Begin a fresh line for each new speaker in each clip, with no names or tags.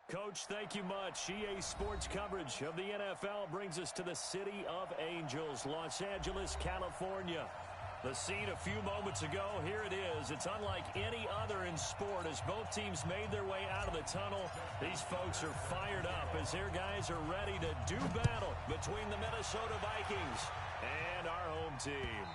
Coach, thank you much. EA Sports coverage of the NFL brings us to the City of Angels, Los Angeles, California. The scene a few moments ago, here it is. It's unlike any other in sport as both teams made their way out of the tunnel. These folks are fired up as their guys are ready to do battle between the Minnesota Vikings and our home team.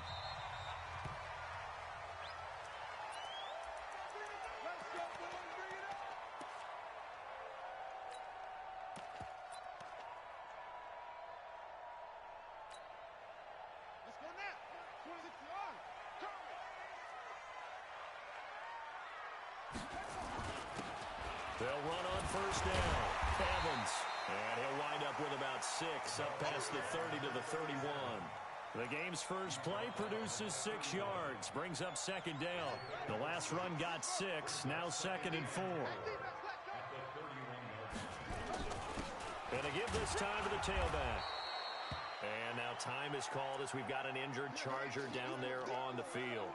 They'll run on first down. Evans. And he'll wind up with about 6 up past the 30 to the 31.
The game's first play produces 6 yards. Brings up second down. The last run got 6. Now 2nd and 4.
And they give this time to the tailback. And now time is called as we've got an injured Charger down there on the field.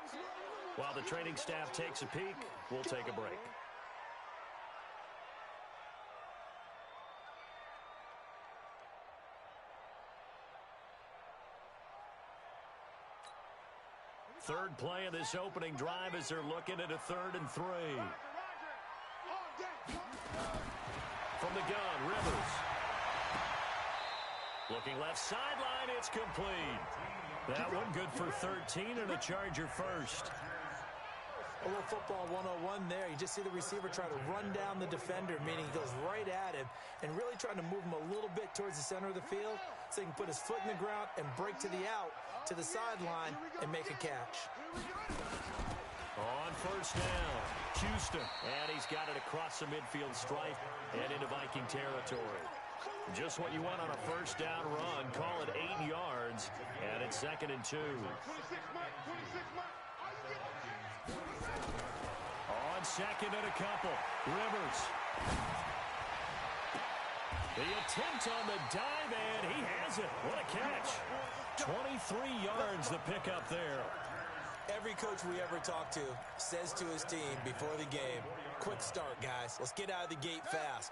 While the training staff takes a peek, we'll take a break. Third play of this opening drive as they're looking at a 3rd and 3. From the gun, Rivers. Looking left sideline, it's complete. That one good for 13 and a Charger first.
A little football 101 there. You just see the receiver try to run down the defender, meaning he goes right at him and really trying to move him a little bit towards the center of the field so he can put his foot in the ground and break to the out, to the sideline, and make a catch.
On first down, Houston. And he's got it across the midfield stripe and into Viking territory. Just what you want on a first down run. Call it 8 yards, and it's 2nd and 2.
On second and a couple, Rivers. The attempt on the dive, and he has it. What a catch. 23 yards the pickup there.
Every coach we ever talk to says to his team before the game, quick start, guys. Let's get out of the gate fast.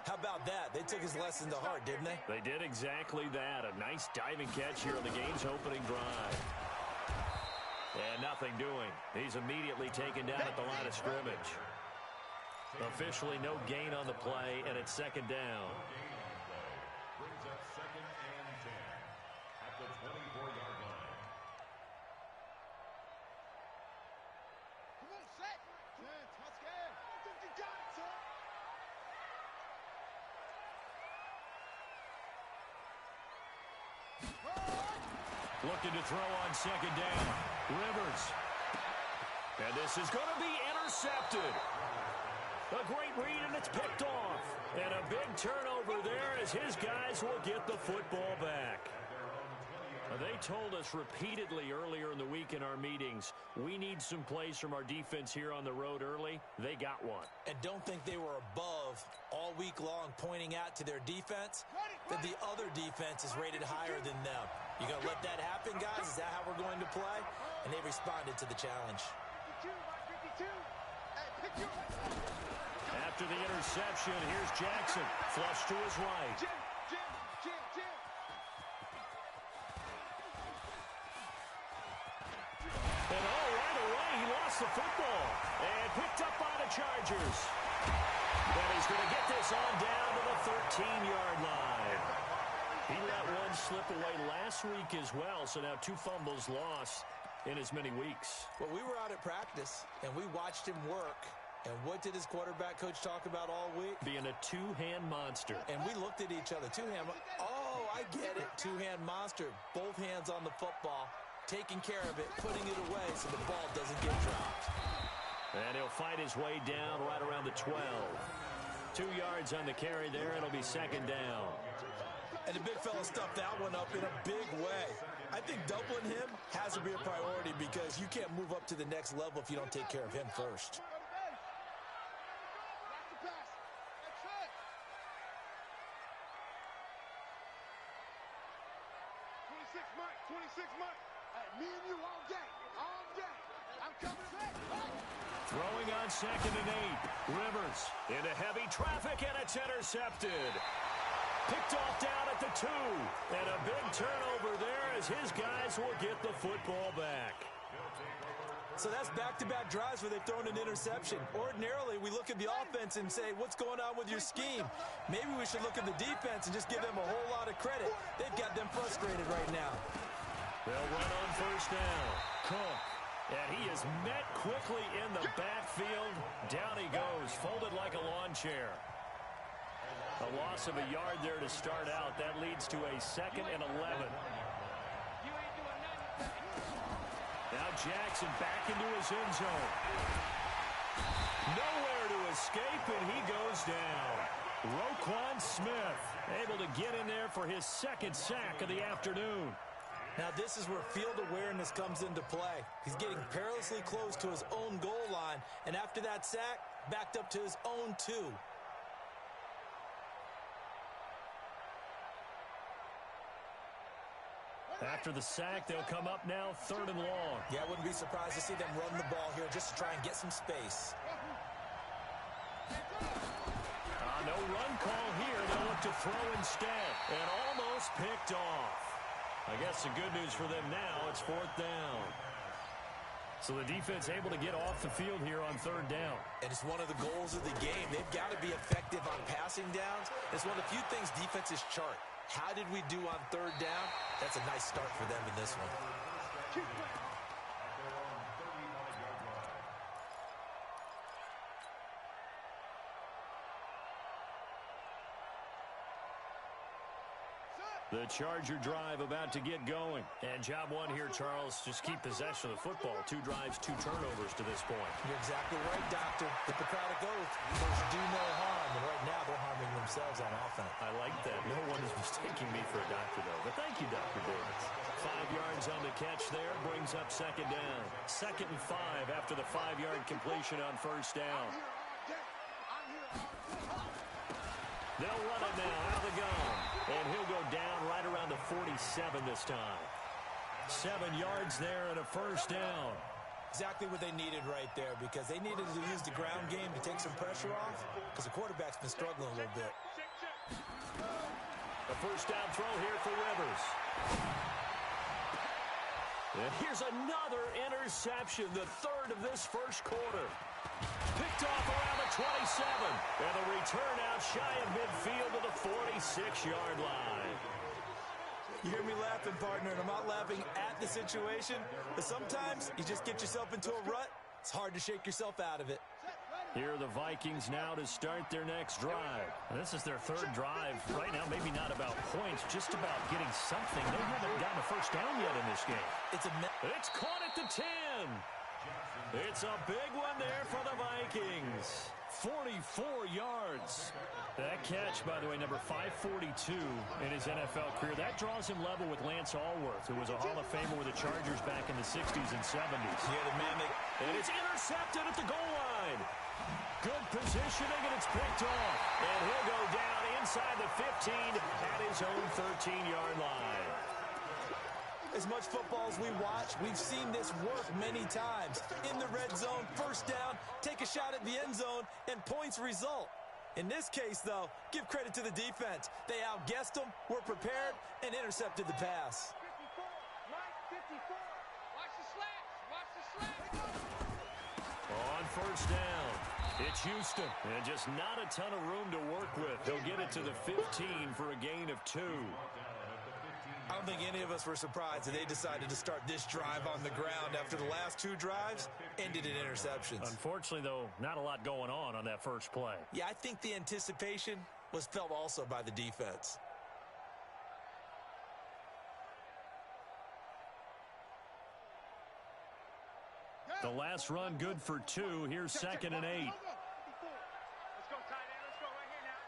How about that? They took his lesson to heart, didn't they?
They did exactly that. A nice diving catch here on the game's opening drive. And nothing doing. He's immediately taken down at the line of scrimmage. Officially no gain on the play, and it's 2nd down.
Brings up 2nd and 10 at the 24-yard line.
Come on, set. Touchdown. I think you got it, son.
Looking to throw on 2nd down. Rivers. And this is going to be intercepted. A great read, and it's picked off. And a big turnover there as his guys will get the football back. They told us repeatedly earlier in the week in our meetings, we need some plays from our defense here on the road early. They got one.
And don't think they were above all week long pointing out to their defense that the other defense is rated higher than them. You going to let that happen, guys? Is that how we're going to play? And they responded to the challenge.
After the interception, here's Jackson. Flush to his right. And right away, he lost the football. And picked up by the Chargers. And he's going to get this on down to the 13-yard line. He let one slip away last week as well, so now 2 fumbles lost in as many weeks.
Well, we were out at practice, and we watched him work. And what did his quarterback coach talk about all week?
Being a 2-hand monster.
And we looked at each other. 2-hand. Oh, I get it. 2-hand monster. Both hands on the football, taking care of it, putting it away so the ball doesn't get dropped.
And he'll fight his way down right around the 12. 2 yards on the carry there. It'll be 2nd down.
And the big fella stuffed that one up in a big way. I think doubling him has to be a priority because you can't move up to the next level if you don't take care of him first.
Me and you all day. All day. I'm coming set.
Throwing on 2nd and 8. Rivers into heavy traffic, and it's intercepted. Picked off down at the 2. And a big turnover there as his guys will get the football back.
So that's back-to-back drives where they've thrown an interception. Ordinarily, we look at the offense and say, what's going on with your scheme? Maybe we should look at the defense and just give them a whole lot of credit. They've got them frustrated right now.
They'll run on 1st down. Cook. And he is met quickly in the backfield. Down he goes, folded like a lawn chair. A loss of a yard there to start out. That leads to a 2nd and 11. Now Jackson back into his end zone. Nowhere to escape, and he goes down. Roquan Smith able to get in there for his 2nd sack of the afternoon.
Now this is where field awareness comes into play. He's getting perilously close to his own goal line, and after that sack, backed up to his own 2.
After the sack, they'll come up now 3rd and long.
Yeah, I wouldn't be surprised to see them run the ball here just to try and get some space.
No run call here. They'll look to throw instead. And almost picked off. I guess the good news for them now, it's 4th down. So the defense able to get off the field here on 3rd down.
And it's one of the goals of the game. They've got to be effective on passing downs. It's one of the few things defenses chart. How did we do on 3rd down? That's a nice start for them in this one.
The Charger drive about to get going. And job one here, Charles, just keep possession of the football. 2 drives, 2 turnovers to this point.
You're exactly right, Doctor. Hippocratic oath. Those do no harm. And right now, they're harming themselves on offense.
I like that. No one is mistaking me for a doctor, though. But thank you, Dr. Davis. 5 yards on the catch there. Brings up 2nd down. 2nd and 5 after the 5-yard completion on 1st down. They'll run it now out of the gun. And he'll go down right around the 47 this time. 7 yards there and a 1st down.
Exactly what they needed right there, because they needed to use the ground game to take some pressure off, because the quarterback's been struggling a little bit.
A 1st down throw here for Rivers. And here's another interception, the 3rd of this 1st quarter. Picked off around the 27. And the return out shy of midfield to the 46-yard line.
You hear me laughing, partner, and I'm not laughing at the situation, but sometimes you just get yourself into a rut. It's hard to shake yourself out of it.
Here are the Vikings now to start their next drive. And this is their 3rd drive. Right now, maybe not about points, just about getting something. They haven't gotten a 1st down yet in this game. It's caught at the 10. It's a big one there for the Vikings. 44 yards. That catch, by the way, number 542 in his NFL career. That draws him level with Lance Allworth, who was a Hall of Famer with the Chargers back in the 60s and 70s.
Yeah, the man.
And it's intercepted at the goal line. Good positioning, and it's picked off. And he'll go down inside the 15 at his own 13-yard line.
As much football as we watch, we've seen this work many times. In the red zone, 1st down, take a shot at the end zone, and points result. In this case, though, give credit to the defense. They outguessed them, were prepared, and intercepted the pass.
54, Mike, 54. Watch the slats. Watch the slats.
On 1st down, it's Houston. And just not a ton of room to work with. He'll get it to the 15 for a gain of 2.
I don't think any of us were surprised that they decided to start this drive on the ground after the last 2 drives ended in interceptions.
Unfortunately, though, not a lot going on that first play.
Yeah, I think the anticipation was felt also by the defense.
The last run good for 2. Here's 2nd and 8.
Let's go, tight end. Let's go right here now.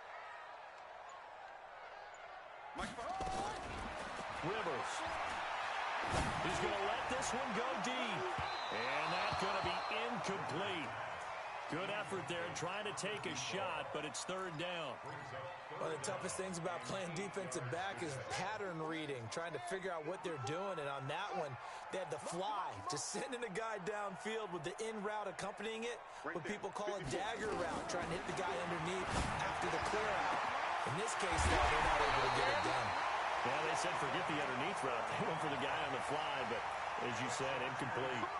Mike,
Rivers. He's going to let this one go deep. And that's going to be incomplete. Good effort there trying to take a shot, but it's third down.
One of the toughest things about playing defensive back is pattern reading, trying to figure out what they're doing. And on that one, they had the fly, just sending a guy downfield with the in route accompanying it, what people call a dagger route, trying to hit the guy underneath after the clear out. In this case, though, they're not able to get it done.
Yeah, they said forget the underneath route. They went for the guy on the fly, but as you said, incomplete.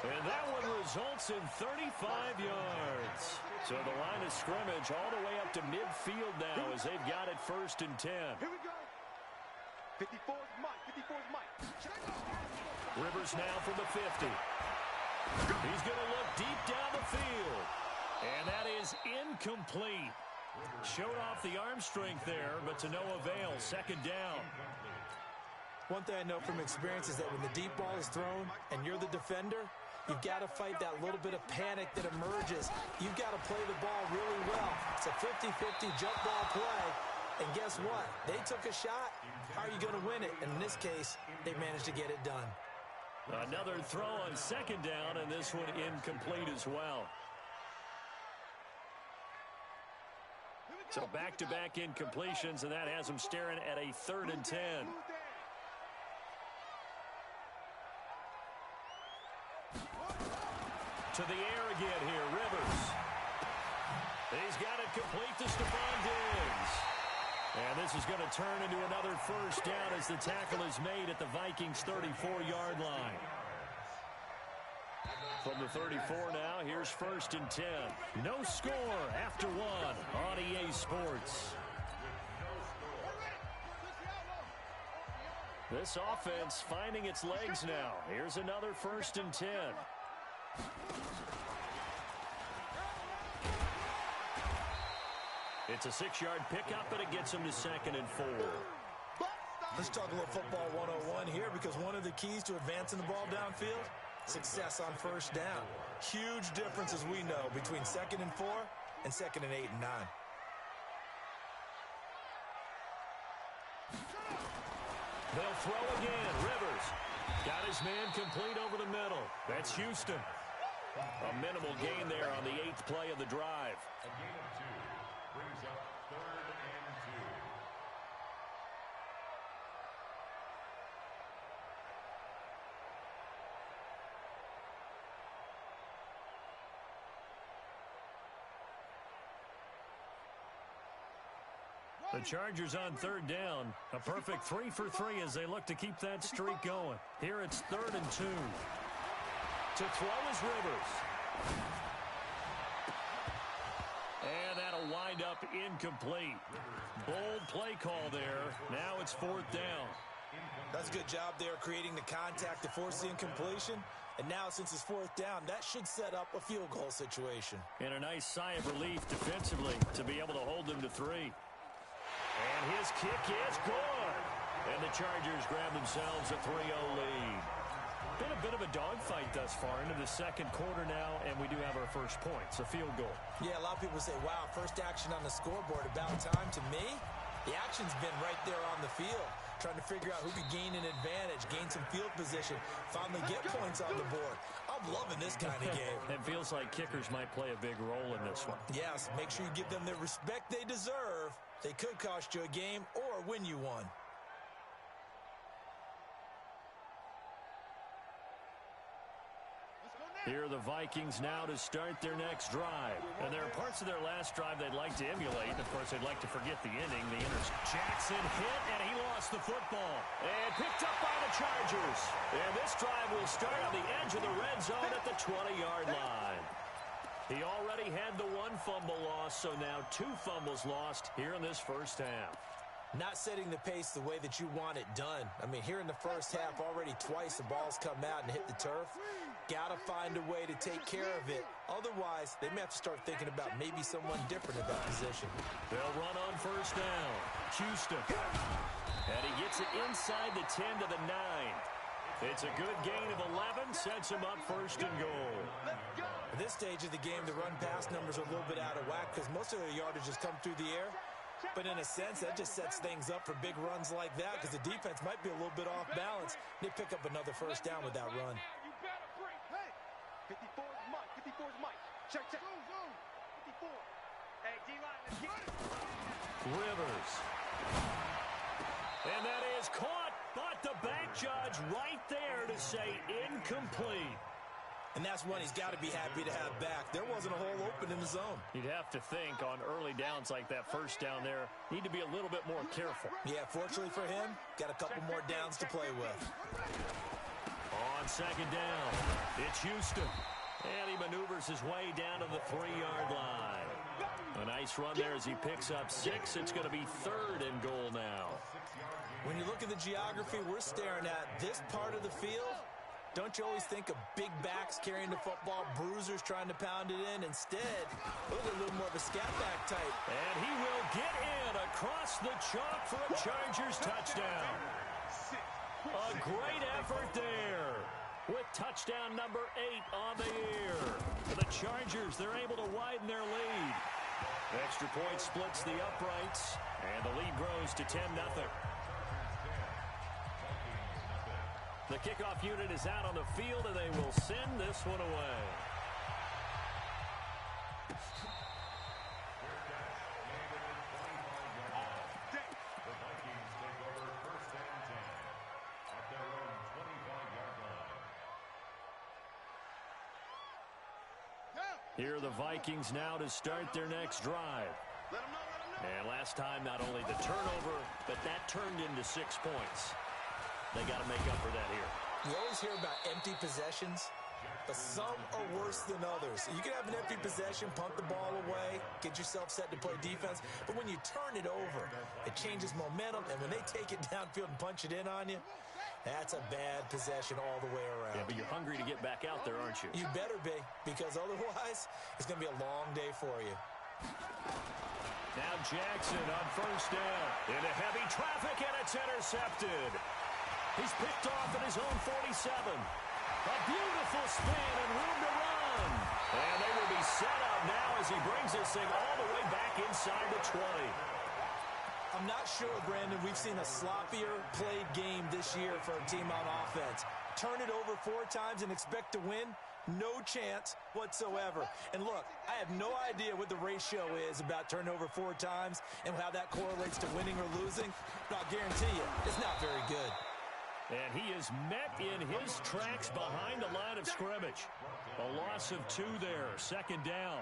And that one results in 35 yards. So the line of scrimmage all the way up to midfield now as they've got it 1st and 10.
Here we go. 54's Mike. 54's Mike.
Rivers now from the 50. He's going to look deep down the field. And that is incomplete. Showed off the arm strength there, but to no avail. 2nd down.
One thing I know from experience is that when the deep ball is thrown and you're the defender, you've got to fight that little bit of panic that emerges. You've got to play the ball really well. It's a 50-50 jump ball play. And guess what? They took a shot. How are you going to win it? And in this case, they managed to get it done.
Another throw on 2nd down, and this one incomplete as well. So back-to-back incompletions, and that has them staring at a 3rd and 10. To the air again here, Rivers. He's got it complete to Stephon Diggs. And this is going to turn into another 1st down as the tackle is made at the Vikings' 34-yard line. From the 34 now, here's 1st and 10. No score after 1 on EA Sports. This offense finding its legs now. Here's another 1st and 10. It's a 6-yard pickup, and it gets him to 2nd and 4.
Let's talk a little football 101 here, because one of the keys to advancing the ball downfield, success on 1st down. Huge difference, as we know, between 2nd and 4 and 2nd and 8 and 9.
They'll throw again. Rivers got his man complete over the middle. That's Houston. A minimal gain there on the 8th play of the drive.
A gain of 2 brings up 3rd and 2.
The Chargers on 3rd down. A perfect 3 for 3 as they look to keep that streak going. Here it's 3rd and 2. To throw is Rivers. And that'll wind up incomplete. Bold play call there. Now it's 4th down.
That's a good job there creating the contact to force the incompletion. And now, since it's 4th down, that should set up a field goal situation.
And a nice sigh of relief defensively to be able to hold them to 3. And his kick is good. And the Chargers grab themselves a 3-0 lead. Been a bit of a dogfight thus far into the 2nd quarter now, and we do have our first point. It's a field goal.
Yeah, a lot of people say, wow, first action on the scoreboard, about time. To me, the action's been right there on the field, trying to figure out who could gain an advantage, gain some field position, finally get points on the board. I'm loving this kind of game.
It feels like kickers might play a big role in this one.
Yes, make sure you give them the respect they deserve. They could cost you a game or win you one.
Here are the Vikings now to start their next drive. And there are parts of their last drive they'd like to emulate. Of course, they'd like to forget the inning. The Jackson hit, and he lost the football. And picked up by the Chargers. And this drive will start on the edge of the red zone at the 20-yard line. He already had the 1 fumble loss, so now 2 fumbles lost here in this first half.
Not setting the pace the way that you want it done. I mean, here in the first half, already twice the ball's come out and hit the turf. Got to find a way to take care of it. Otherwise, they may have to start thinking about maybe someone different in that position.
They'll run on 1st down. Houston. And he gets it inside the 10 to the 9. It's a good gain of 11, sets him up 1st and goal.
At this stage of the game, the run-pass numbers are a little bit out of whack because most of their yardage has come through the air. But in a sense, that just sets things up for big runs like that because the defense might be a little bit off balance. They pick up another 1st down with that run.
You better bring. Hey, 54's Mike. 54's Mike. Check. Zone. 54. Hey, D-line, let's get it.
Rivers. And that is caught, but the back judge right there to say incomplete.
And that's one he's got to be happy to have back. There wasn't a hole open in the zone.
You'd have to think on early downs like that first down there, need to be a little bit more careful.
Yeah, fortunately for him, got a couple more downs to play with.
On second down, it's Houston. And he maneuvers his way down to the 3-yard line. A nice run there as he picks up 6. It's going to be 3rd and goal now.
When you look at the geography we're staring at, this part of the field, don't you always think of big backs carrying the football, bruisers trying to pound it in? Instead, look at a little more of a scat back type.
And he will get in across the chalk for a Chargers touchdown. A great effort there with touchdown number 8 on the year. For the Chargers, they're able to widen their lead. Extra point splits the uprights, and the lead grows to 10-0. The kickoff unit is out on the field, and they will send this one away.
The Vikings take over 1st and 10 at their own 25-yard line.
Here are the Vikings now to start their next drive. And last time, not only the turnover, but that turned into 6 points. They got to make up for that here.
You always hear about empty possessions, but some are worse than others. You can have an empty possession, punt the ball away, get yourself set to play defense, but when you turn it over, it changes momentum, and when they take it downfield and punch it in on you, that's a bad possession all the way around.
Yeah, but you're hungry to get back out there, aren't you?
You better be, because otherwise, it's going to be a long day for you.
Now Jackson on 1st down. Into heavy traffic, and it's intercepted. He's picked off at his own 47. A beautiful spin and room to run. And they will be set up now as he brings this thing all the way back inside the 20.
I'm not sure, Brandon, we've seen a sloppier played game this year for a team on offense. Turn it over 4 times and expect to win? No chance whatsoever. And look, I have no idea what the ratio is about turnover 4 times and how that correlates to winning or losing. But I'll guarantee you, it's not very good.
And he is met in his tracks behind the line of scrimmage. A loss of 2 there, 2nd down.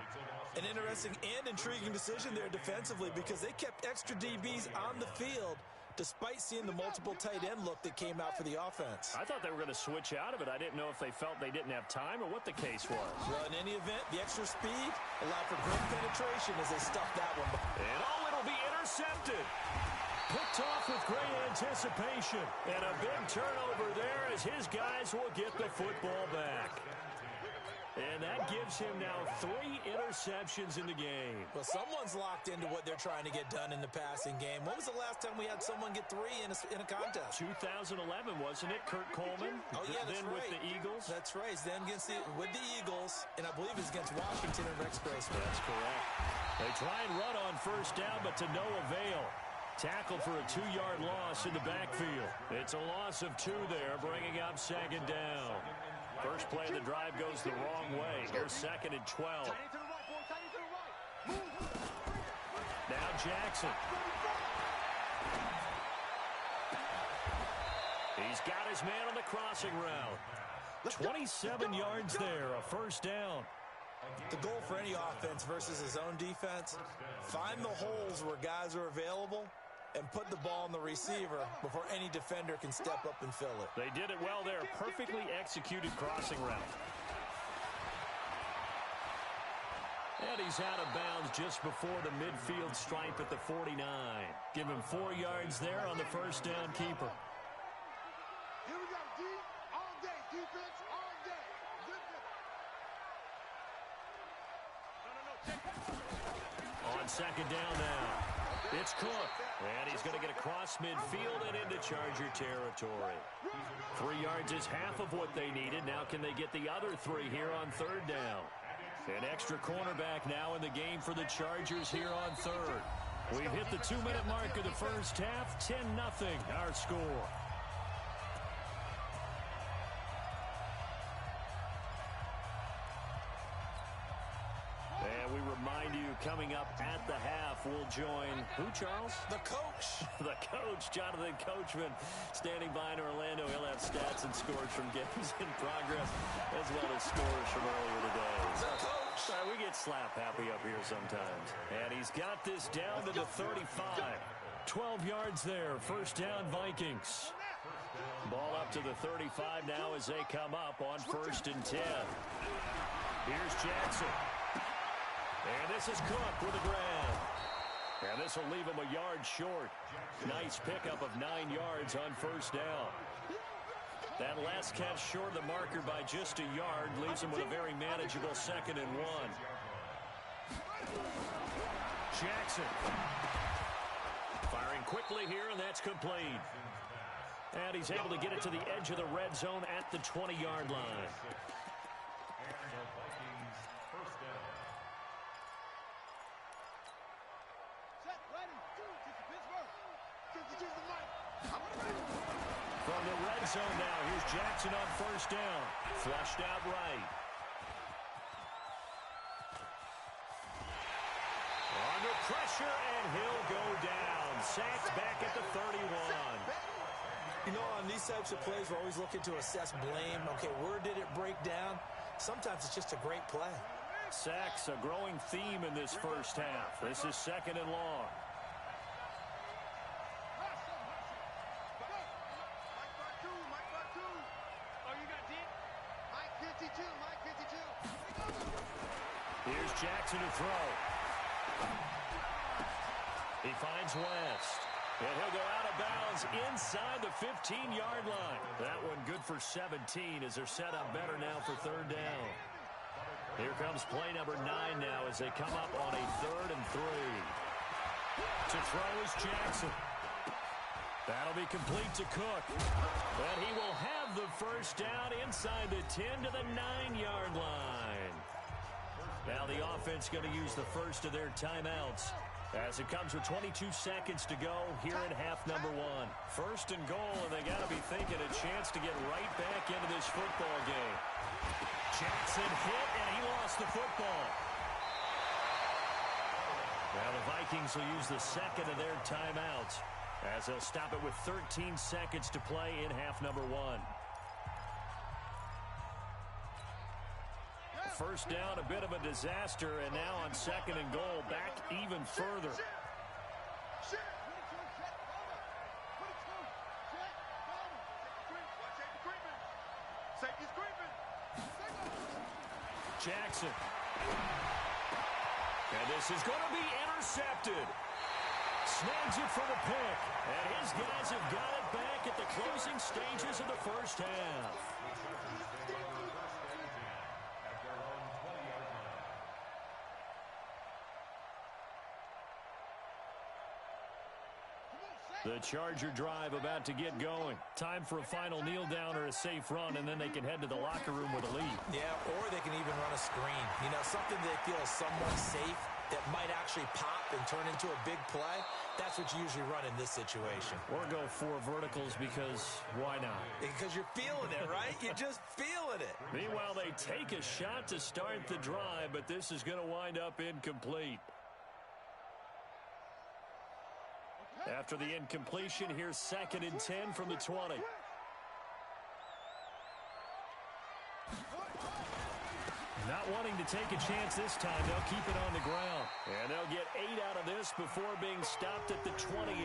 An interesting and intriguing decision there defensively because they kept extra DBs on the field despite seeing the multiple tight end look that came out for the offense.
I thought they were going to switch out of it. I didn't know if they felt they didn't have time or what the case was.
Well, in any event, the extra speed allowed for great penetration as they stuffed that one.
And it'll be intercepted. Picked off with great anticipation. And a big turnover there as his guys will get the football back. And that gives him now 3 interceptions in the game.
Well, someone's locked into what they're trying to get done in the passing game. When was the last time we had someone get 3 in a contest?
2011, wasn't it? Kurt Coleman.
Oh, yeah, that's
then
right.
with the Eagles.
That's right. Then with the Eagles, and I believe it's against Washington and Rex Grossman.
That's correct. They try and run on 1st down, but to no avail. Tackle for a 2-yard loss in the backfield. It's a loss of 2 there, bringing up 2nd down. First play of the drive goes the wrong way. Here's 2nd and 12. Now Jackson. He's got his man on the crossing route. 27 yards there, a 1st down.
The goal for any offense versus his own defense, find the holes where guys are available and put the ball in the receiver before any defender can step up and fill it.
They did it well there. Perfectly executed crossing route. And he's out of bounds just before the midfield stripe at the 49. Give him 4 yards there on the 1st down keeper.
Here we go, D. All day. Defense all day.
On 2nd down now. It's Cook. And he's going to get across midfield and into Charger territory. 3 yards is half of what they needed. Now can they get the other 3 here on 3rd down? An extra cornerback now in the game for the Chargers here on 3rd. We've hit the 2-minute mark of the first half. 10-0 our score. half, we'll join who, Charles?
The coach.
The coach, Jonathan Coachman, standing by in Orlando. He'll have stats and scores from games in progress, as well as scores from earlier today.
The coach.
We get slap happy up here sometimes. And he's got this down to the 35. 12 yards there. First down, Vikings. Ball up to the 35 now as they come up on 1st and 10. Here's Jackson. And this is Cook with a grab. And this will leave him a yard short. Nice pickup of 9 yards on 1st down. That last catch short of the marker by just a yard leaves him with a very manageable 2nd and 1. Jackson. Firing quickly here, and that's complete. And he's able to get it to the edge of the red zone at the 20-yard line. From the red zone now, here's Jackson on 1st down. Flushed out right. Under pressure, and he'll go down. Sacked back at the 31.
You know, on these types of plays, we're always looking to assess blame. Okay, where did it break down? Sometimes it's just a great play.
Sacks, a growing theme in this first half. This is 2nd and long. Here's Jackson to throw. He finds West. And he'll go out of bounds inside the 15-yard line. That one good for 17 as they're set up better now for 3rd down. Here comes play number 9 now as they come up on a 3rd and 3. To throw is Jackson. That'll be complete to Cook. And he will have the 1st down inside the 10 to the 9-yard line. Now the offense going to use the first of their timeouts as it comes with 22 seconds to go here in half number 1. 1st and goal, and they got to be thinking a chance to get right back into this football game. Jackson hit, and he lost the football. Now the Vikings will use the 2nd of their timeouts as they'll stop it with 13 seconds to play in half number 1. 1st down, a bit of a disaster, and now on 2nd and goal, back even further. Jackson. And this is going to be intercepted. Snags it for the pick. And his guys have got it back at the closing stages of the first half. The Charger drive about to get going. Time for a final kneel down or a safe run, and then they can head to the locker room with a lead.
Yeah, or they can even run a screen. You know, something they feel is somewhat safe that might actually pop and turn into a big play. That's what you usually run in this situation.
Or go 4 verticals because why not?
Because you're feeling it, right? You're just feeling it.
Meanwhile, they take a shot to start the drive, but this is going to wind up incomplete. After the incompletion, here's 2nd and 10 from the 20. Not wanting to take a chance this time, they'll keep it on the ground. And they'll get 8 out of this before being stopped at the 28.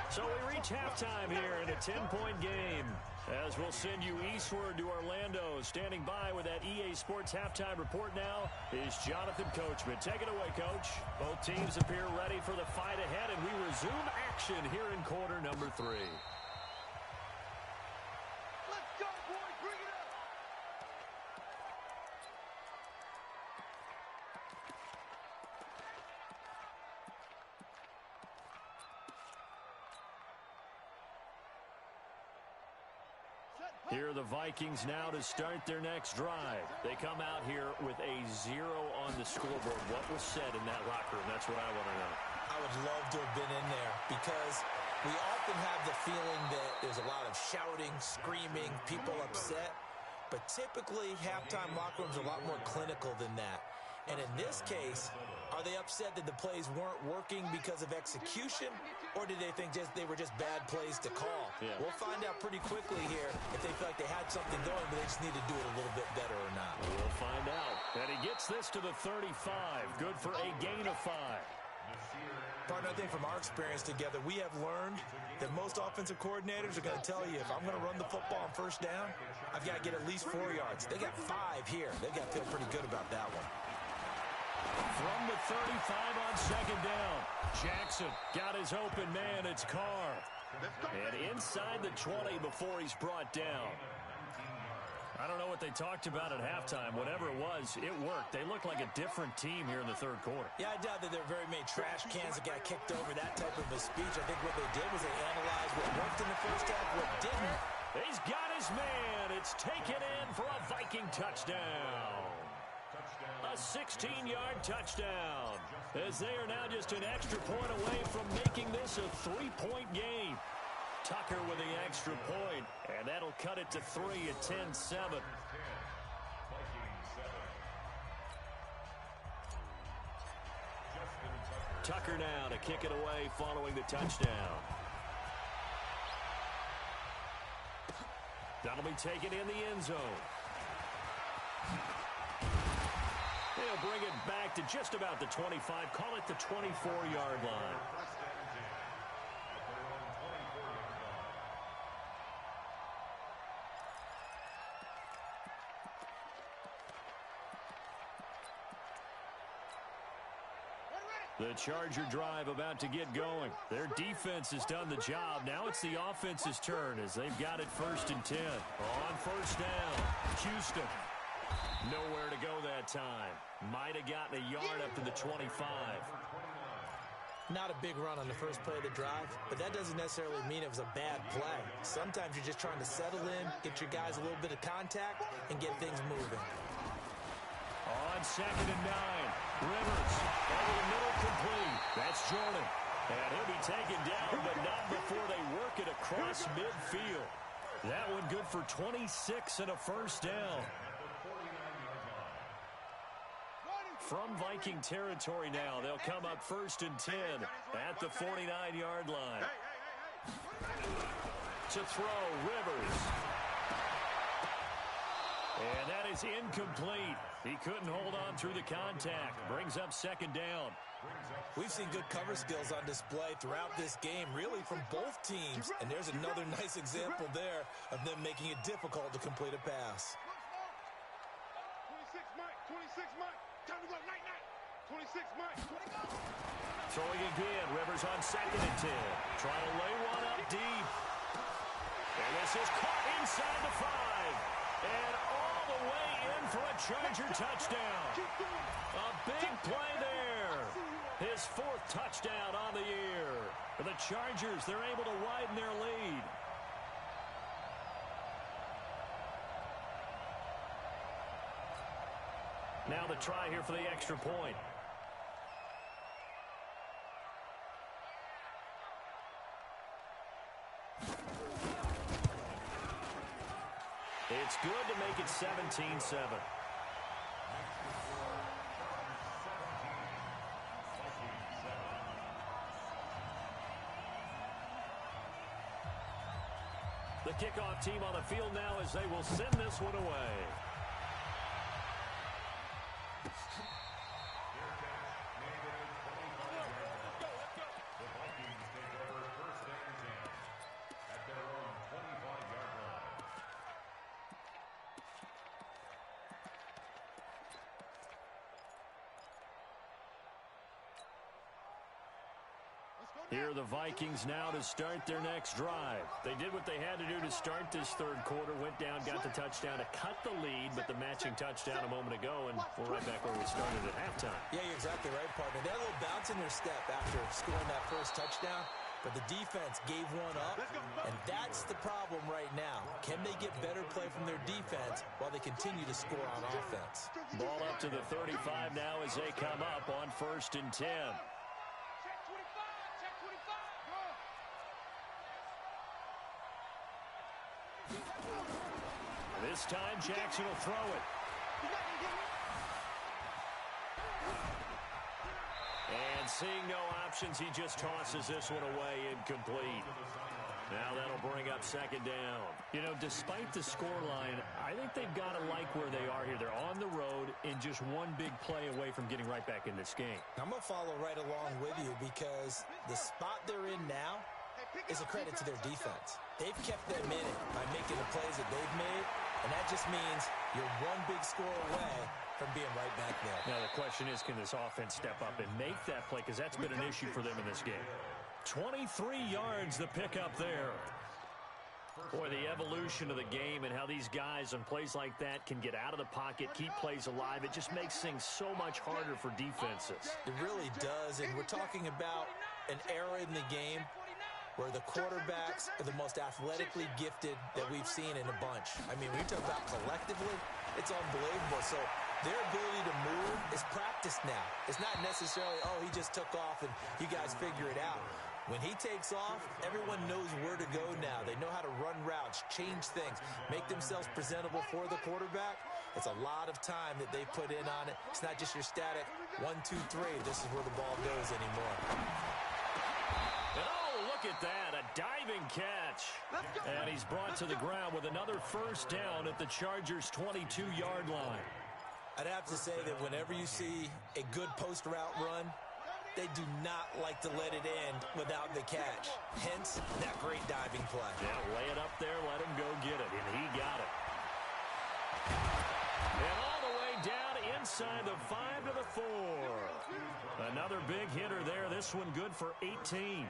So we reach halftime here in a 10-point game. As we'll send you eastward to Orlando. Standing by with that EA Sports halftime report now is Jonathan Coachman. Take it away, Coach. Both teams appear ready for the fight ahead, and we resume action here in quarter number 3.
Let's go, boys. Bring it up.
Here are the Vikings now to start their next drive. They come out here with a 0 on the scoreboard. What was said in that locker room? That's what I want to know.
I would love to have been in there because we often have the feeling that there's a lot of shouting, screaming, people upset. But typically, halftime locker rooms are a lot more clinical than that. And in this case, Are they upset that the plays weren't working because of execution, or did they think they were just bad plays to call?
Yeah.
We'll find out pretty quickly here if they feel like they had something going, but they just need to do it a little bit better or not.
We'll find out. And he gets this to the 35. Good for a gain of 5.
Partner, I think from our experience together, we have learned that most offensive coordinators are going to tell you, if I'm going to run the football on first down, I've got to get at least 4 yards. They got 5 here. They've got to feel pretty good about that one.
From the 35 on second down, Jackson got his open man. It's Carr. And inside the 20 before he's brought down. I don't know what they talked about at halftime. Whatever it was, it worked. They look like a different team here in the third quarter.
Yeah, I doubt that there are very many trash cans that got kicked over, that type of a speech. I think what they did was they analyzed what worked in the first half, what didn't.
He's got his man. It's taken in for a Viking touchdown. A 16-yard touchdown, as they are now just an extra point away from making this a 3-point game. Tucker with the extra point, and that'll cut it to 3 at 10-7. Tucker now to kick it away following the touchdown. That'll be taken in the end zone. They'll bring it back to just about the 25. Call it the 24-yard line. The Charger drive about to get going. Their defense has done the job. Now it's the offense's turn as they've got it 1st and 10. On first down, Houston. Nowhere to go that time. Might have gotten a yard up to the 25.
Not a big run on the first play of the drive, but that doesn't necessarily mean it was a bad play. Sometimes you're just trying to settle in, get your guys a little bit of contact, and get things moving.
On 2nd and 9, Rivers over the middle, complete. That's Jordan. And he'll be taken down, but not before they work it across midfield. That one good for 26 and a first down. From Viking territory now, they'll come up 1st and 10 at the 49-yard line. To throw, Rivers. And that is incomplete. He couldn't hold on through the contact. Brings up 2nd down.
We've seen good cover skills on display throughout this game, really from both teams. And there's another nice example there of them making it difficult to complete a pass.
26 Mike, 26 Mike. Time to go, night. 26 Mike.
Throwing again, Rivers on 2nd and 10. Trying to lay one up deep. And this is caught inside the 5. And all the way in for a Charger touchdown. A big play there. His 4th touchdown on the year. For the Chargers, they're able to widen their lead. Now the try here for the extra point. It's good to make it 17-7. The kickoff team on the field now as they will send this one away. Here are the Vikings now to start their next drive. They did what they had to do to start this third quarter, went down, got the touchdown to cut the lead, but the matching touchdown a moment ago, and we're right back where we started at halftime.
Yeah, you're exactly right, partner. They had a little bounce in their step after scoring that first touchdown, but the defense gave one up, and that's the problem right now. Can they get better play from their defense while they continue to score on offense?
Ball up to the 35 now as they come up on 1st and 10. This time, Jackson will throw it. And seeing no options, he just tosses this one away, incomplete. Now that'll bring up second down.
You know, despite the scoreline, I think they've got to like where they are here. They're on the road and just one big play away from getting right back in this game.
I'm going to follow right along with you because the spot they're in now is a credit to their defense. They've kept them in it by making the plays that they've made, and that just means you're one big score away from being right back there.
Now the question is, can this offense step up and make that play? Because that's been an issue for them in this game.
23 yards the pickup there. Boy, the evolution of the game and how these guys on plays like that can get out of the pocket, keep plays alive, it just makes things so much harder for defenses.
It really does, and we're talking about an era in the game where the quarterbacks are the most athletically gifted that we've seen in a bunch. I mean, when you talk about collectively, it's unbelievable. So their ability to move is practiced now. It's not necessarily, oh, he just took off and you guys figure it out. When he takes off, everyone knows where to go now. They know how to run routes, change things, make themselves presentable for the quarterback. It's a lot of time that they put in on it. It's not just your static 1, 2, 3. This is where the ball goes anymore.
Oh, look at that, a diving catch. And he's brought to the ground with another first down at the Chargers' 22-yard line.
I'd have to say that whenever you see a good post route run, they do not like to let it end without the catch. Hence, that great diving play.
Yeah, lay it up there, let him go get it, and he got it. And all the way down inside the 5 to the 4. Another big hitter there. This one good for 18.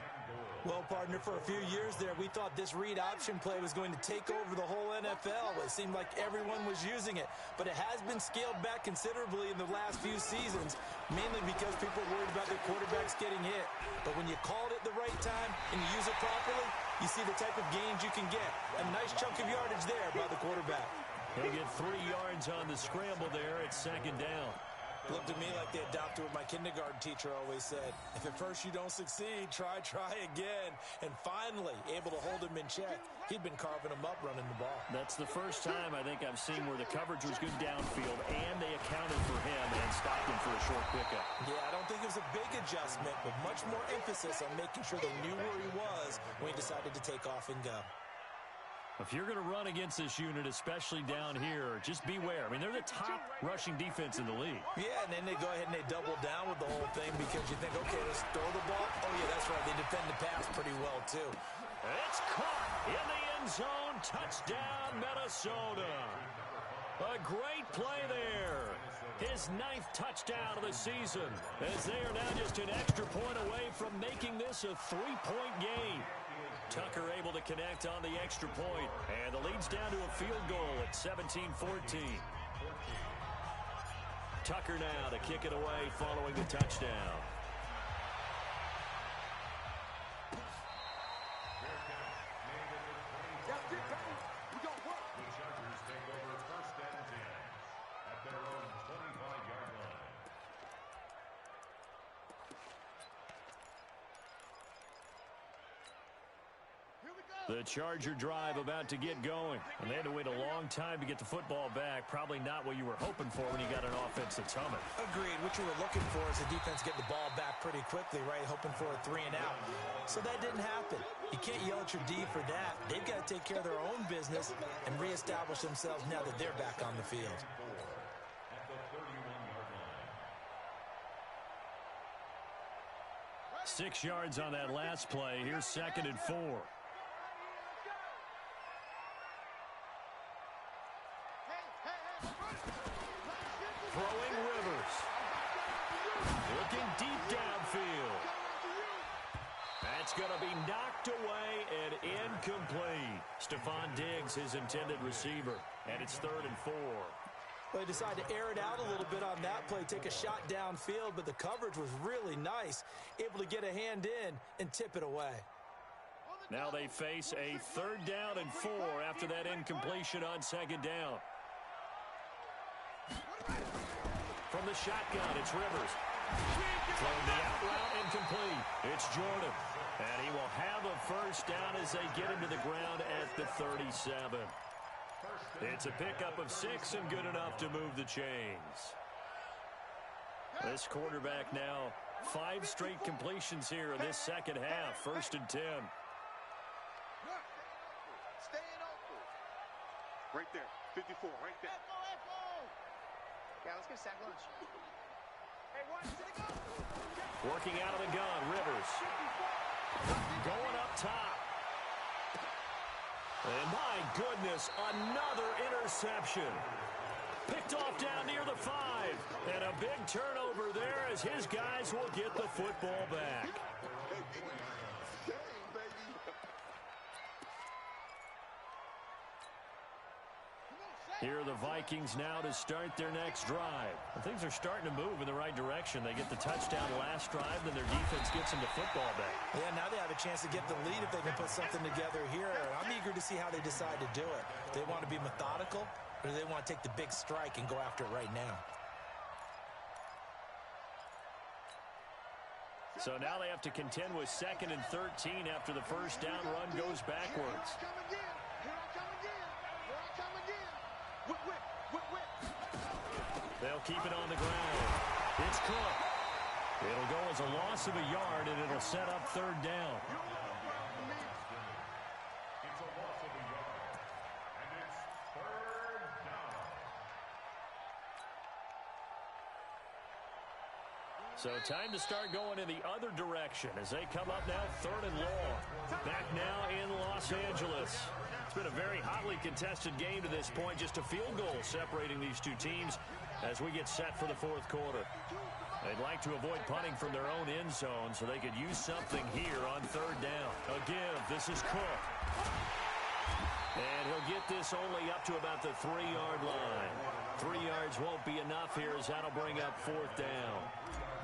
Well, partner, for a few years there, we thought this read option play was going to take over the whole NFL. It seemed like everyone was using it. But it has been scaled back considerably in the last few seasons, mainly because people are worried about their quarterbacks getting hit. But when you call it at the right time and you use it properly, you see the type of gains you can get. A nice chunk of yardage there by the quarterback.
He'll get 3 yards on the scramble there at second down.
Looked to me like they adopted what my kindergarten teacher always said. If at first you don't succeed, try again. And finally, able to hold him in check. He'd been carving him up running the ball.
That's the first time I think I've seen where the coverage was good downfield and they accounted for him and stopped him for a short pickup.
Yeah, I don't think it was a big adjustment, but much more emphasis on making sure they knew where he was when he decided to take off and go.
If you're going to run against this unit, especially down here, just beware. I mean, they're the top rushing defense in the league.
Yeah, and then they go ahead and they double down with the whole thing because you think, okay, let's throw the ball. Oh, yeah, that's right. They defend the pass pretty well, too.
It's caught in the end zone. Touchdown, Minnesota. A great play there. His 9th touchdown of the season as they are now just an extra point away from making this a 3-point game. Tucker able to connect on the extra point, and the lead's down to a field goal at 17-14. Tucker now to kick it away following the touchdown. The Charger drive about to get going. And they had to wait a long time to get the football back. Probably not what you were hoping for when you got an offense that's humming.
Agreed. What you were looking for is the defense get the ball back pretty quickly, right? Hoping for a 3 and out. So that didn't happen. You can't yell at your D for that. They've got to take care of their own business and reestablish themselves now that they're back on the field.
6 yards on that last play. Here's 2nd and 4. Throwing Rivers. Looking deep downfield. That's going to be knocked away and incomplete. Stephon Diggs, his intended receiver. And it's 3rd and 4.
Well, they decided to air it out a little bit on that play, take a shot downfield, but the coverage was really nice. Able to get a hand in and tip it away.
Now they face a 3rd down and 4 after that incompletion on 2nd down. From the shotgun, it's Rivers. Throwing the out route incomplete. It's Jordan. And he will have a first down as they get him to the ground at the 37. It's a pickup of 6 and good enough to move the chains. This quarterback now 5 straight completions here in this second half. 1st and 10.
Staying open.
Right there. 54, right there.
Yeah, let's get a sack lunch. Hey, watch it go.
Working out of the gun, Rivers. Going up top. And my goodness, another interception. Picked off down near the 5. And a big turnover there as his guys will get the football back. Here are the Vikings now to start their next drive. And things are starting to move in the right direction. They get the touchdown last drive, then their defense gets them the football back.
Yeah, now they have a chance to get the lead if they can put something together here. I'm eager to see how they decide to do it. Do they want to be methodical, or do they want to take the big strike and go after it right now?
So now they have to contend with 2nd and 13 after the first down run goes backwards.
Here I come again. Here I come again. Here I come again. Whip, whip, whip, whip.
They'll keep it on the ground. It's Cook. It'll go as a loss of a yard, and it'll set up 3rd down.
It's a loss of a yard. And it's 3rd down.
So time to start going in the other direction as they come up now 3rd and long. Back now in Los Angeles. It's been a very hotly contested game to this point. Just a field goal separating these two teams as we get set for the 4th quarter. They'd like to avoid punting from their own end zone so they could use something here on 3rd down. A give. This is Cook. And he'll get this only up to about the 3-yard line. 3 yards won't be enough here as that'll bring up 4th down.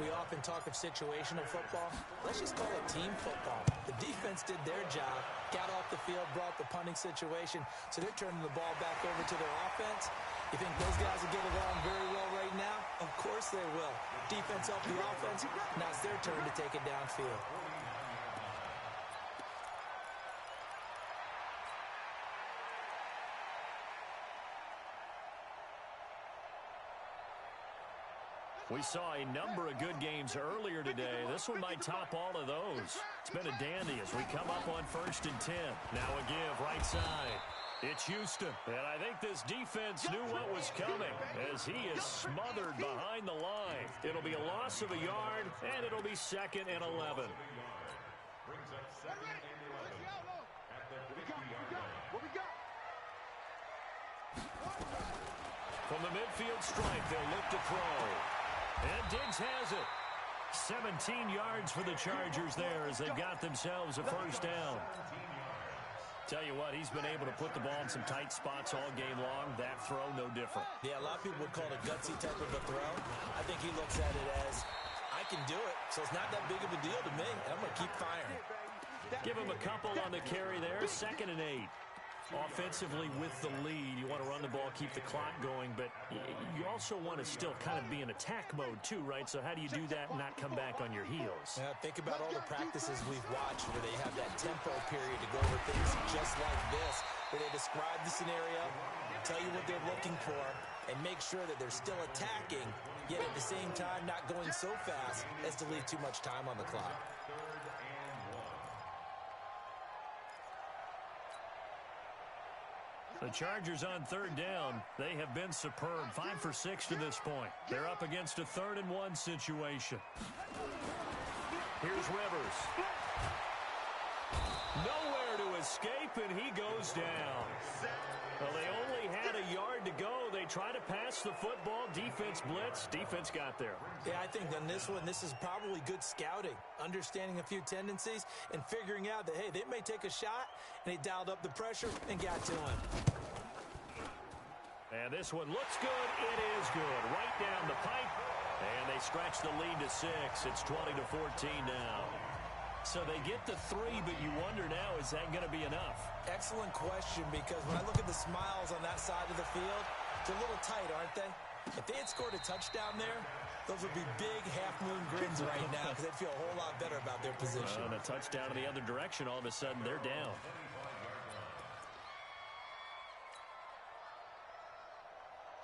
We often talk of situational football. Let's just call it team football. The defense did their job, got off the field, brought the punting situation, so they're turning the ball back over to their offense. You think those guys will get along very well right now? Of course they will. Defense helped the offense. Now it's their turn to take it downfield.
We saw a number of good games earlier today. This one might top all of those. It's been a dandy as we come up on 1st and 10. Now a give right side. It's Houston. And I think this defense knew what was coming as he is smothered behind the line. It'll be a loss of a yard, and it'll be 2nd and 11.
Brings up 2nd and 11 at the 50-yard line.
What we got?
From the midfield stripe, they'll look to throw. And Diggs has it. 17 yards for the Chargers there as they've got themselves a 1st down. Tell you what, he's been able to put the ball in some tight spots all game long. That throw, no different.
Yeah, a lot of people would call it a gutsy type of a throw. I think he looks at it as, I can do it, so it's not that big of a deal to me, and I'm going to keep firing.
Give him a couple on the carry there. 2nd and 8. Offensively with the lead, you want to run the ball, keep the clock going, but you also want to still kind of be in attack mode too, right? So how do you do that and not come back on your heels?
Yeah, think about all the practices we've watched where they have that tempo period to go over things just like this, where they describe the scenario, tell you what they're looking for, and make sure that they're still attacking, yet at the same time not going so fast as to leave too much time on the clock.
The Chargers on 3rd down, they have been superb. 5 for 6 to this point. They're up against a 3rd and 1 situation. Here's Rivers. Nowhere to escape, and he goes down. Well, they only had a yard to go. They try to pass the football. Defense blitz. Defense got there.
Yeah, I think on this one, this is probably good scouting, understanding a few tendencies, and figuring out that, hey, they may take a shot, and they dialed up the pressure and got to him.
And this one looks good. It is good. Right down the pipe. And they stretch the lead to 6. It's 20-14 now. So they get the 3, but you wonder now, is that going to be enough?
Excellent question, because when I look at the smiles on that side of the field, they're a little tight, aren't they? If they had scored a touchdown there, those would be big half-moon grins right now because they'd feel a whole lot better about their position.
And a touchdown in the other direction, all of a sudden they're down.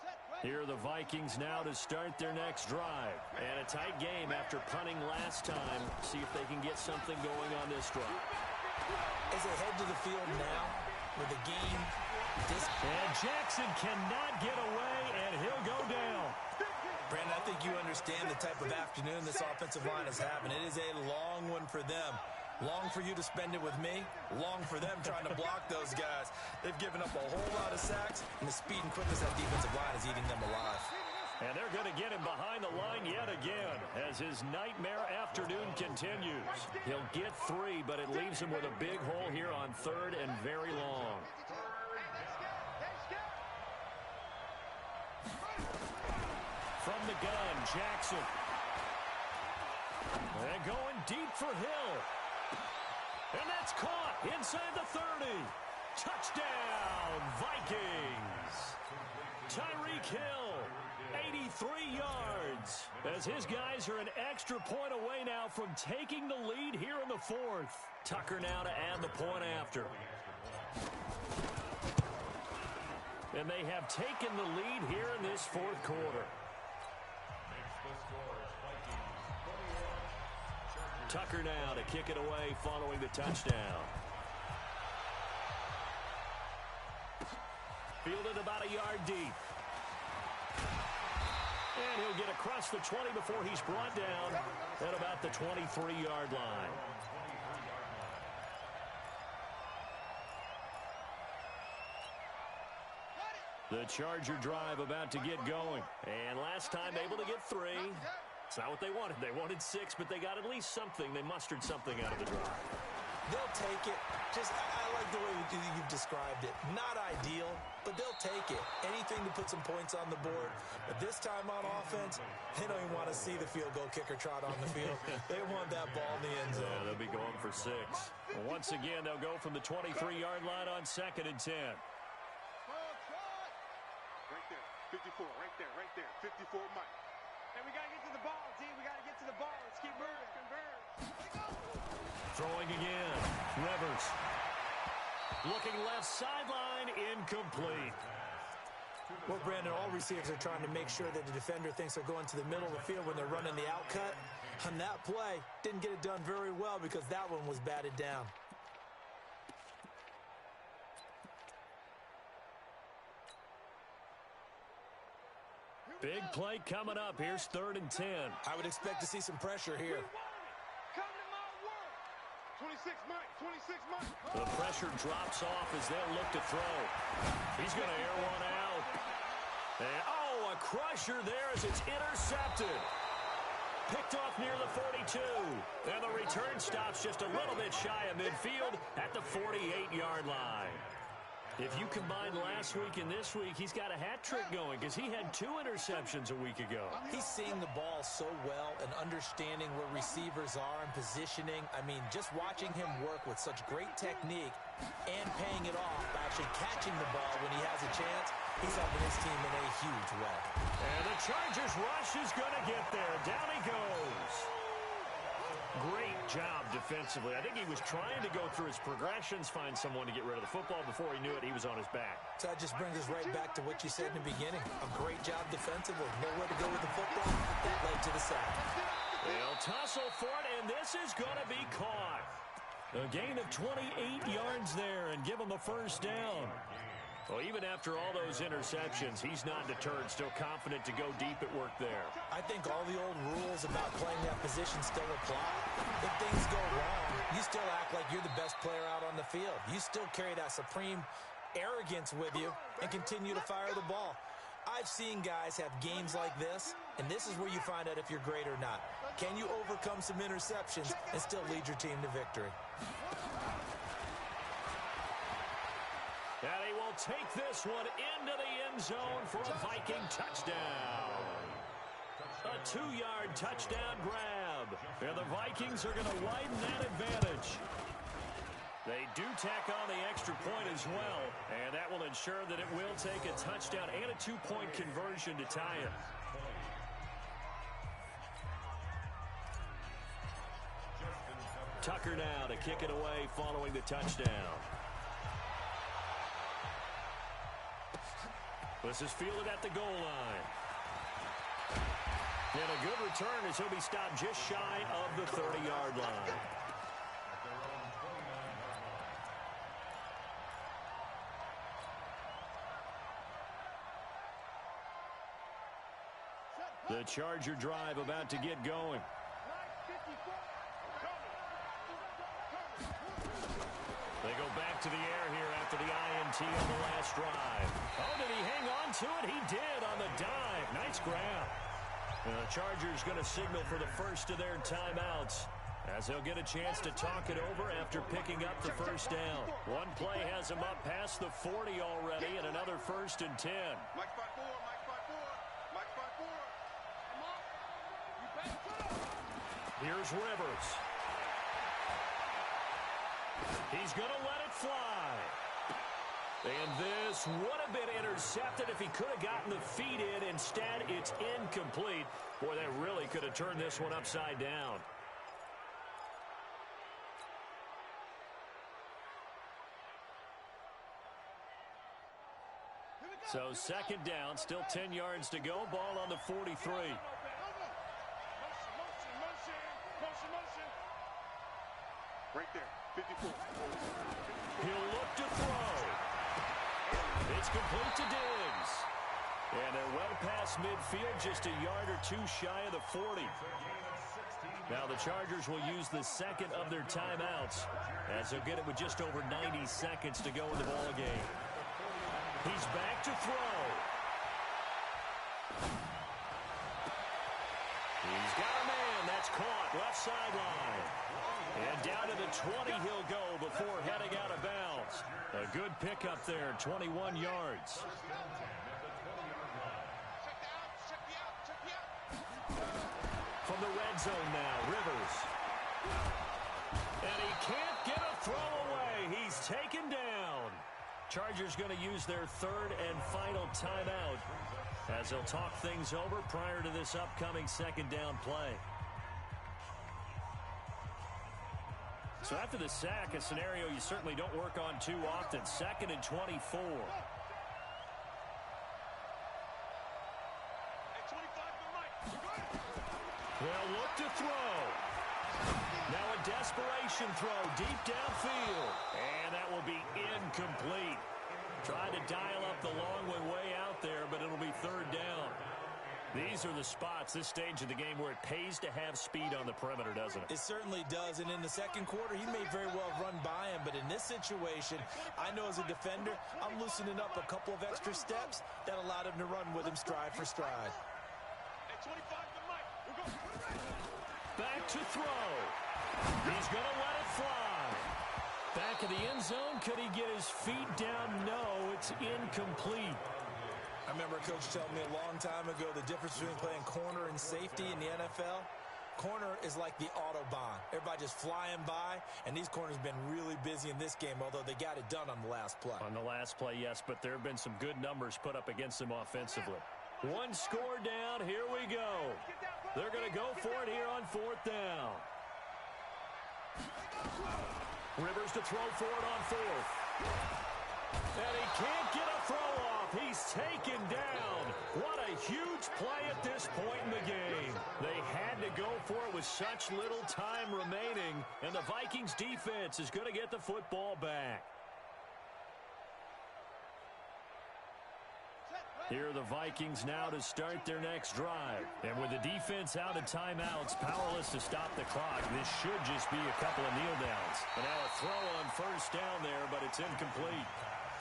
Set,
Here are the Vikings now to start their next drive. And a tight game after punting last time. See if they can get something going on this drive.
As they head to the field now with the game.
And Jackson cannot get away, and he'll go down.
Brandon, I think you understand the type of afternoon this offensive line is having. It is a long one for them. Long for you to spend it with me. Long for them trying to block those guys. They've given up a whole lot of sacks, and the speed and quickness of that defensive line is eating them alive.
And they're going to get him behind the line yet again as his nightmare afternoon continues. He'll get 3, but it leaves him with a big hole here on 3rd and very long. From the gun, Jackson. And going deep for Hill. And that's caught inside the 30. Touchdown, Vikings. Tyreek Hill, 83 yards. As his guys are an extra point away now from taking the lead here in the 4th. Tucker now to add the point after. And they have taken the lead here in this 4th quarter. Tucker now to kick it away following the touchdown. Fielded about a yard deep. And he'll get across the 20 before he's brought down at about the 23-yard line. The Charger drive about to get going. And last time able to get 3. It's not what they wanted. They wanted 6, but they got at least something. They mustered something out of the drive.
They'll take it. I like the way you've described it. Not ideal, but they'll take it. Anything to put some points on the board. But this time on offense, they don't even want to see the field goal kicker trot on the field. They want that ball in the end zone.
Yeah, they'll be going for 6. Well, once again, they'll go from the 23-yard line on 2nd and 10.
Right there. 54. Right there. 54 Mike.
Hey, we got to get to the ball, D. We got to get to the ball. Let's keep moving.
Throwing again. Rivers. Looking left sideline. Incomplete.
Well, Brandon, all receivers are trying to make sure that the defender thinks they're going to the middle of the field when they're running the out cut. On that play, didn't get it done very well because that one was batted down.
Big play coming up. Here's 3rd and 10.
I would expect to see some pressure here.
Come to my work.
26 Mike. 26 Mike.
The pressure drops off as they'll look to throw. He's going to air one out. And, a crusher there as it's intercepted. Picked off near the 42. And the return stops just a little bit shy of midfield at the 48-yard line. If you combine last week and this week, he's got a hat trick going because he had 2 interceptions a week ago.
He's seeing the ball so well and understanding where receivers are and positioning. I mean, just watching him work with such great technique and paying it off by actually catching the ball when he has a chance, he's helping his team in a huge way.
And the Chargers rush is going to get there. Down he goes. Great job defensively. I think he was trying to go through his progressions, find someone to get rid of the football. Before he knew it, he was on his back.
So that just brings us right back to what you said in the beginning. A great job defensively. Nowhere to go with the football. That led to the sack.
They'll tussle for it, and this is going to be caught. A gain of 28 yards there and give him a first down. Well, even after all those interceptions, he's not deterred, still confident to go deep at work there.
I think all the old rules about playing that position still apply. If things go wrong, you still act like you're the best player out on the field. You still carry that supreme arrogance with you and continue to fire the ball. I've seen guys have games like this, and this is where you find out if you're great or not. Can you overcome some interceptions and still lead your team to victory?
And he will take this one into the end zone for a Viking touchdown. A 2-yard touchdown grab. And the Vikings are going to widen that advantage. They do tack on the extra point as well. And that will ensure that it will take a touchdown and a 2-point conversion to tie it. Tucker now to kick it away following the touchdown. This is fielded at the goal line. And a good return as he'll be stopped just shy of the 30-yard line. The Charger drive about to get going. They go back to the air here after the INT on the last drive. Oh, did he hang on to it? He did on the dive. Nice grab. And the Chargers going to signal for the first of their timeouts as they'll get a chance to talk it over after picking up the first down. One play has him up past the 40 already, and another 1st and 10.
Mike 5-4, Mike 5-4, Mike 5-4.
Here's Rivers. He's going to let it fly. And this would have been intercepted if he could have gotten the feet in. Instead, it's incomplete. Boy, they really could have turned this one upside down. So 2nd down, still 10 yards to go. Ball on the 43.
Right there, 54.
He'll look to throw. It's complete to Diggs. And they're well past midfield, just a yard or two shy of the 40. Now the Chargers will use the second of their timeouts as they'll get it with just over 90 seconds to go in the ball game. He's back to throw. He's got a man. That's caught. Left sideline. And down to the 20 he'll go before heading out of bounds. A good pickup there, 21 yards. From the red zone now, Rivers. And he can't get a throw away. He's taken down. Chargers going to use their 3rd and final timeout as they'll talk things over prior to this upcoming 2nd down play. So after the sack, a scenario you certainly don't work on too often. 2nd and 24. They'll look to throw. Now a desperation throw deep downfield. And that will be incomplete. Tried to dial up the long way out there, but it'll be 3rd down. These are the spots, this stage of the game, where it pays to have speed on the perimeter, doesn't it?
It certainly does, and in the 2nd quarter, he may very well run by him, but in this situation, I know as a defender, I'm loosening up a couple of extra steps that allowed him to run with him stride for stride.
Back to throw. He's going to let it fly. Back of the end zone. Could he get his feet down? No, it's incomplete.
I remember a coach telling me a long time ago the difference between playing corner and safety in the NFL. Corner is like the Autobahn. Everybody just flying by, and these corners have been really busy in this game, although they got it done on the last play.
On the last play, yes, but there have been some good numbers put up against them offensively. One score down. Here we go. They're going to go for it here on 4th down. Rivers to throw for it on 4th. And he can't get a throw off. He's taken down. What a huge play at this point in the game. They had to go for it with such little time remaining. And the Vikings defense is going to get the football back. Here are the Vikings now to start their next drive. And with the defense out of timeouts, powerless to stop the clock, this should just be a couple of kneel downs. And now a throw on 1st down there, but it's incomplete.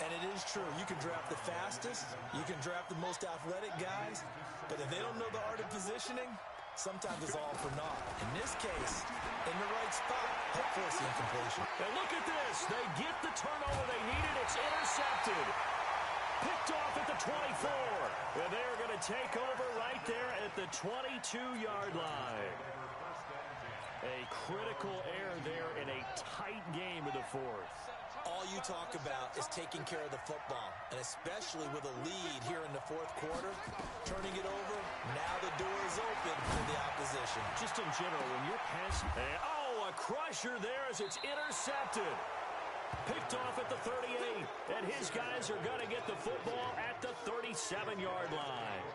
And it is true. You can draft the fastest. You can draft the most athletic guys. But if they don't know the art of positioning, sometimes it's all for naught. In this case, in the right spot, he'll force the incompletion.
And look at this. They get the turnover they needed. It's intercepted. Picked off at the 24. And they're going to take over right there at the 22-yard line. A critical error there in a tight game of the 4th.
All you talk about is taking care of the football, and especially with a lead here in the 4th quarter, turning it over, now the door is open for the opposition.
Just in general, when you're passing, a crusher there as it's intercepted. Picked off at the 38, and his guys are going to get the football at the 37-yard line.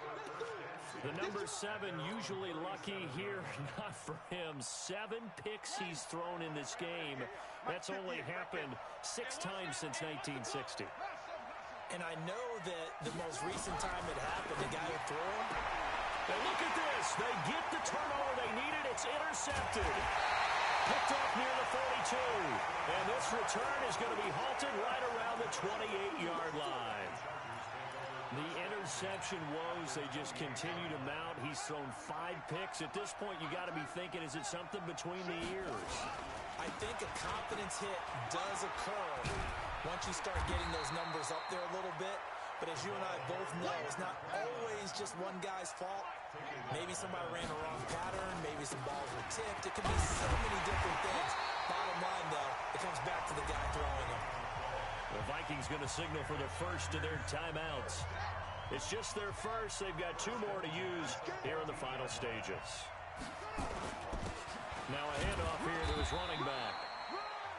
The number 7 usually lucky here, not for him. 7 picks he's thrown in this game. That's only happened 6 times since 1960.
And I know that the most recent time it happened, the guy who threw him.
And look at this. They get the turnover they needed. It's intercepted. Picked off near the 42. And this return is going to be halted right around the 28-yard line. The interception woes, they just continue to mount. He's thrown 5 picks. At this point, you got to be thinking, is it something between the ears?
I think a confidence hit does occur once you start getting those numbers up there a little bit. But as you and I both know, it's not always just one guy's fault. Maybe somebody ran the wrong pattern. Maybe some balls were tipped. It could be so many different things. Bottom line, though, it comes back to the guy throwing them.
The Vikings going to signal for the first of their timeouts. It's just their first. They've got 2 more to use here in the final stages. Now a handoff here to his running back.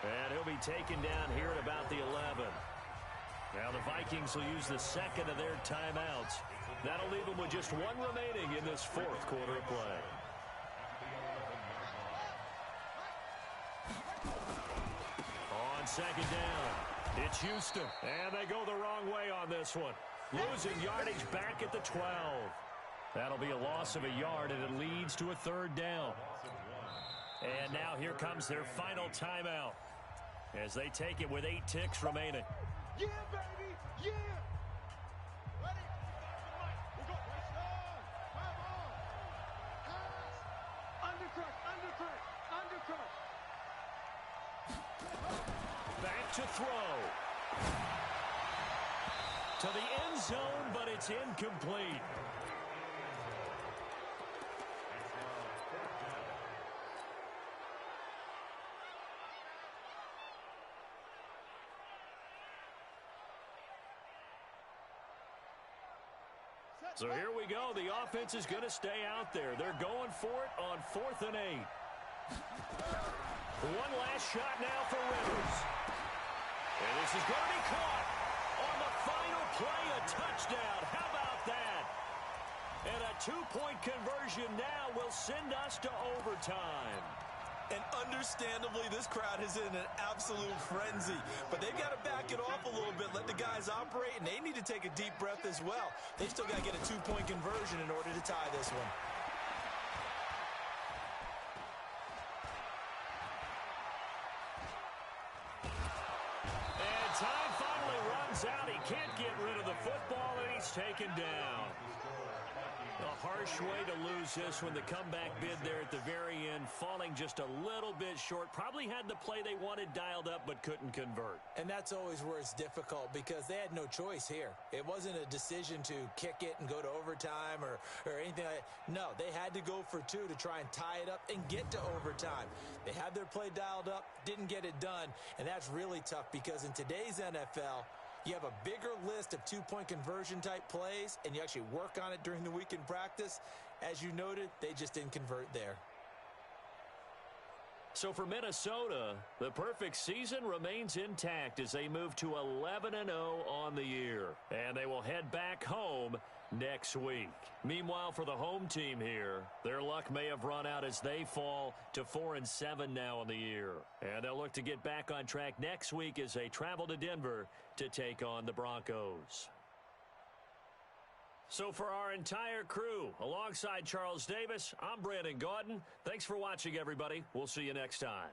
And he'll be taken down here at about the 11. Now the Vikings will use the second of their timeouts. That'll leave them with just 1 remaining in this 4th quarter of play. On second down, it's Houston. And they go the wrong way on this one. Losing yardage back at the 12. That'll be a loss of a yard, and it leads to a 3rd down. And now here comes their final timeout as they take it with 8 ticks remaining.
Yeah, baby! Yeah! Ready? We'll go. Come on! Pass! Undercut!
Back to throw. To the end zone, but it's incomplete. So here we go. The offense is going to stay out there. They're going for it on 4th and 8. One last shot now for Rivers. And this is going to be caught. On the final play, a touchdown. How about that? And a 2-point conversion now will send us to overtime.
And understandably, this crowd is in an absolute frenzy. But they've got to back it off a little bit, let the guys operate, and they need to take a deep breath as well. They've still got to get a 2-point conversion in order to tie this one.
And time finally runs out. He can't get rid of the football, and he's taken down. A harsh way to lose this one. The comeback bid there at the very end, falling just a little bit short. Probably had the play they wanted dialed up, but couldn't convert.
And that's always where it's difficult because they had no choice here. It wasn't a decision to kick it and go to overtime or anything like that. No, they had to go for 2 to try and tie it up and get to overtime. They had their play dialed up, didn't get it done, and that's really tough because in today's NFL, you have a bigger list of 2-point conversion type plays, and you actually work on it during the week in practice. As you noted, they just didn't convert there.
So for Minnesota, the perfect season remains intact as they move to 11-0 on the year. And they will head back home next week. Meanwhile, for the home team here, their luck may have run out as they fall to 4-7 now on the year. And they'll look to get back on track next week as they travel to Denver to take on the Broncos. So for our entire crew, alongside Charles Davis, I'm Brandon Gaudin. Thanks for watching, everybody. We'll see you next time.